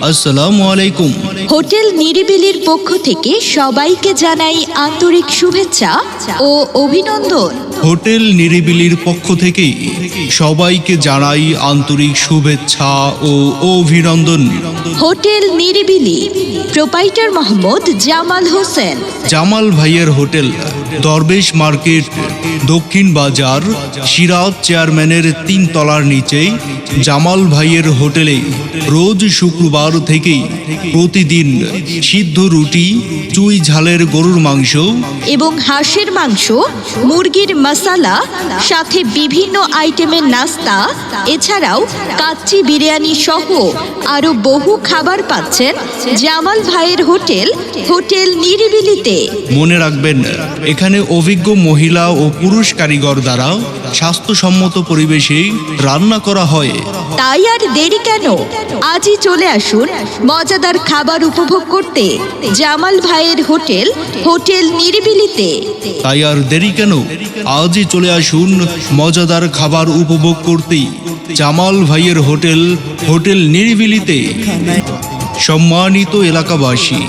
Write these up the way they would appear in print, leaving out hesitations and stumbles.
আসসালামু আলাইকুম। হোটেল নিরিবিলির পক্ষ থেকে সবাইকে জানাই আন্তরিক শুভেচ্ছা ও অভিনন্দন। হোটেল নিরিবিলির পক্ষ থেকে সবাইকে জানাই আন্তরিক শুভেচ্ছা ও অভিনন্দন। হোটেল নিরিবিলি, প্রোপাইটার মোহাম্মদ জামাল হোসেন। জামাল ভাইয়ের হোটেল, দরবেশ মার্কেট, দক্ষিণ বাজার, সিরাজ চেয়ারম্যানের 3 তলার নিচে জামাল ভাইয়ের হোটেলে রোজ শুক্রবার থেকেই প্রতিদিন সিদ্ধ রুটি, চুই ঝালের গরুর মাংস এবং হাঁসের মাংস, মুরগির মশালা, সাথে বিভিন্ন আইটেমের নাস্তা, এছাড়াও কাচ্চি বিরিয়ানি সহ আরো বহু খাবার পাচ্ছেন জামাল ভাইয়ের হোটেল নিরিবিলিতে। মনে রাখবেন, এখানে অভিজ্ঞ মহিলা ও পুরুষ কারিগর দ্বারা স্বাস্থ্যসম্মত পরিবেশে রান্না করা হয়। তাই আর দেরি কেন, আজই চলে আসুন মজাদার খাবার উপভোগ করতে জামাল ভাইয়ের হোটেল নিরিবিলিতে। তাই আর দেরি কেন, আজই চলে আসুন মজাদার খাবার উপভোগ করতে জামাল ভাইয়ের হোটেল নিরিবিলিতে। সম্মানিত এলাকাবাসী,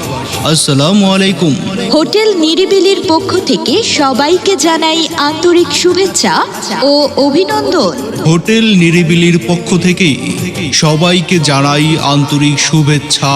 আসসালামু আলাইকুম। হোটেল নিরিবিলির পক্ষ থেকে সবাইকে জানাই আন্তরিক শুভেচ্ছা ও অভিনন্দন। হোটেল নিরিবিলির পক্ষ থেকে সবাইকে জানাই আন্তরিক শুভেচ্ছা